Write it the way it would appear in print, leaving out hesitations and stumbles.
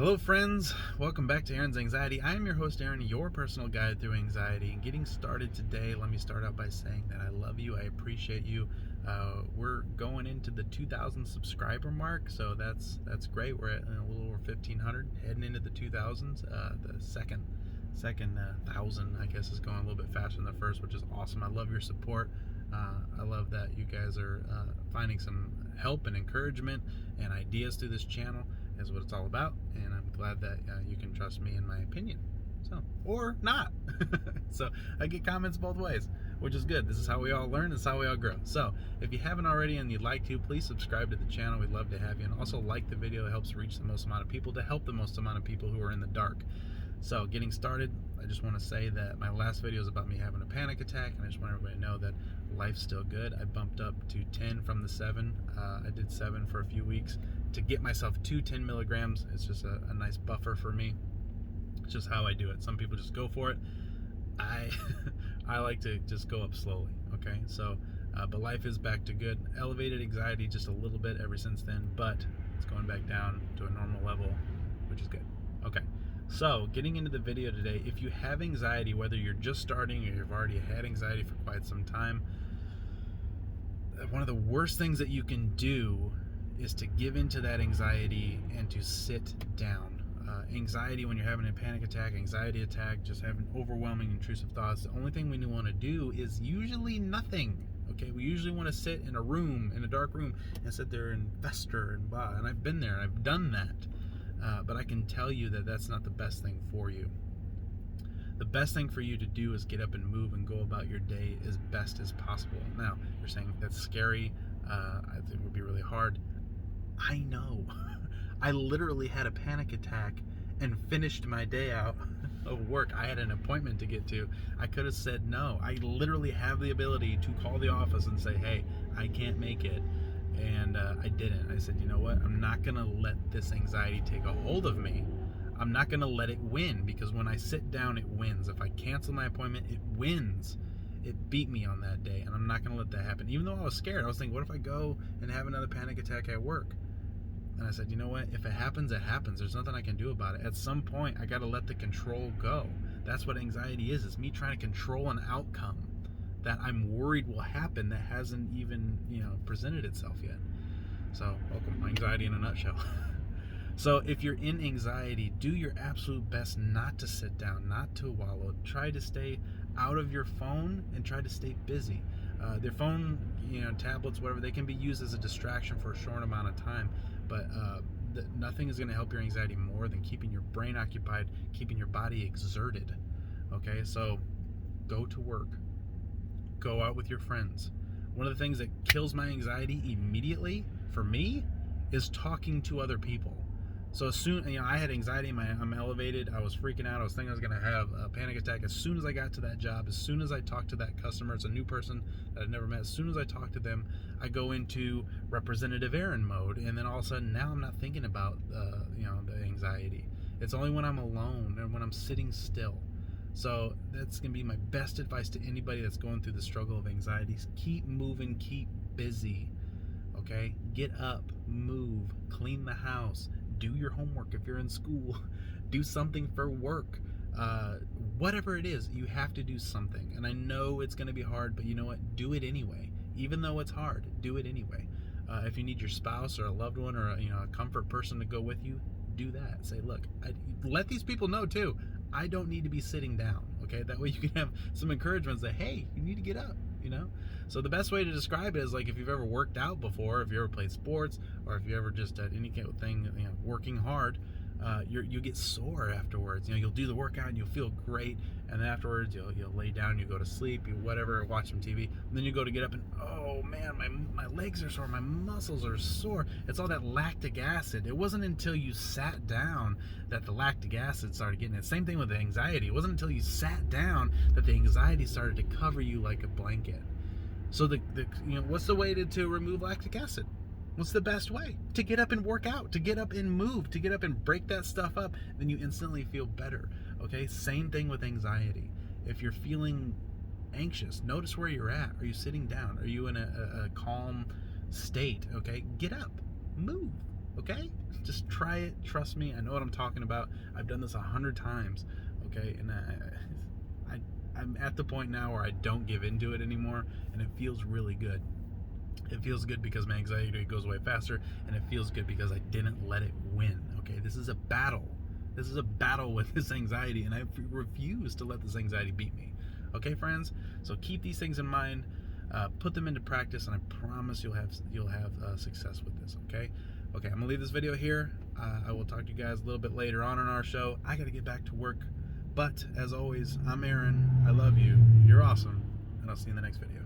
Hello friends, welcome back to Aaron's Anxiety. I am your host Aaron, your personal guide through anxiety. And getting started today, let me start out by saying that I love you, I appreciate you. We're going into the 2,000 subscriber mark, so that's great. We're at a little over 1,500, heading into the 2,000s. The second 1,000, I guess, is going a little bit faster than the first, which is awesome. I love your support. I love that you guys are finding some help and encouragement and ideas through this channel. Is what it's all about, and I'm glad that you can trust me in my opinion, so, or not. So I get comments both ways, which is good. This is how we all learn. This is how we all grow. So if you haven't already and you'd like to, please subscribe to the channel. We'd love to have you, and also like the video. It helps reach the most amount of people, to help the most amount of people who are in the dark. So getting started, I just want to say that my last video is about me having a panic attack, and I just want everybody to know that life's still good. I bumped up to 10 from the 7. I did 7 for a few weeks to get myself to 10 milligrams. It's just a nice buffer for me. It's just how I do it. Some people just go for it. I like to just go up slowly, okay? So, but life is back to good. Elevated anxiety just a little bit ever since then, but it's going back down to a normal level, which is good. Okay. So, getting into the video today, if you have anxiety, whether you're just starting or you've already had anxiety for quite some time, one of the worst things that you can do is to give into that anxiety and to sit down. Anxiety, when you're having a panic attack, anxiety attack, just having overwhelming intrusive thoughts, the only thing we want to do is usually nothing. Okay, we usually want to sit in a room, in a dark room, and sit there and fester and blah. And I've been there, and I've done that. But I can tell you that that's not the best thing for you. The best thing for you to do is get up and move and go about your day as best as possible. Now, you're saying that's scary. I think it would be really hard. I know. I literally had a panic attack and finished my day out of work. I had an appointment to get to. I could have said no. I literally have the ability to call the office and say, hey, I can't make it. And I didn't. I said, you know what? I'm not going to let this anxiety take a hold of me. I'm not going to let it win, because when I sit down, it wins. If I cancel my appointment, it wins. It beat me on that day, and I'm not going to let that happen. Even though I was scared, I was thinking, what if I go and have another panic attack at work? And I said, you know what? If it happens, it happens. There's nothing I can do about it. At some point, I got to let the control go. That's what anxiety is. It's me trying to control an outcome that I'm worried will happen that hasn't even, presented itself yet. So, welcome, anxiety in a nutshell. So if you're in anxiety, do your absolute best not to sit down, not to wallow. Try to stay out of your phone and try to stay busy. Their phone, tablets, whatever, they can be used as a distraction for a short amount of time, but nothing is going to help your anxiety more than keeping your brain occupied, keeping your body exerted. Okay, so go to work. Go out with your friends. One of the things that kills my anxiety immediately, for me, is talking to other people. So as soon, I had anxiety, I'm elevated, I was freaking out, I was thinking I was going to have a panic attack. As soon as I got to that job, as soon as I talked to that customer, it's a new person that I've never met, as soon as I talk to them, I go into Representative Aaron mode, and then all of a sudden, now I'm not thinking about, the anxiety. It's only when I'm alone and when I'm sitting still. So that's going to be my best advice to anybody that's going through the struggle of anxiety. Keep moving, keep busy, okay? Get up, move, clean the house, do your homework if you're in school, do something for work. Whatever it is, you have to do something. And I know it's going to be hard, but you know what? Do it anyway. Even though it's hard, do it anyway. If you need your spouse or a loved one or a comfort person to go with you, do that. Say, look, let these people know too, I don't need to be sitting down, okay? That way you can have some encouragement, say, hey, you need to get up, So the best way to describe it is like if you've ever worked out before, if you ever played sports, or if you ever just did any kind of thing, working hard, you get sore afterwards. You'll do the workout and you'll feel great, and then afterwards you'll lay down, you go to sleep, you whatever, watch some TV, and then you go to get up and, oh man, my legs are sore, my muscles are sore. It's all that lactic acid. It wasn't until you sat down that the lactic acid started getting it. Same thing with the anxiety. It wasn't until you sat down that the anxiety started to cover you like a blanket. So what's the way to remove lactic acid? What's the best way? To get up and work out, to get up and move, to get up and break that stuff up, then you instantly feel better, okay? Same thing with anxiety. If you're feeling anxious, notice where you're at. Are you sitting down? Are you in a calm state, okay? Get up, move, Okay? Just try it. Trust me. I know what I'm talking about. I've done this 100 times. Okay? And I'm at the point now where I don't give into it anymore, and it feels really good. It feels good because my anxiety goes away faster, and it feels good because I didn't let it win. Okay? This is a battle. This is a battle with this anxiety, and I refuse to let this anxiety beat me. Okay, friends? So keep these things in mind. Put them into practice, and I promise you'll have success with this. Okay. I'm gonna leave this video here. I will talk to you guys a little bit later on in our show. I gotta get back to work, but as always, I'm Aaron. I love you. You're awesome, and I'll see you in the next video.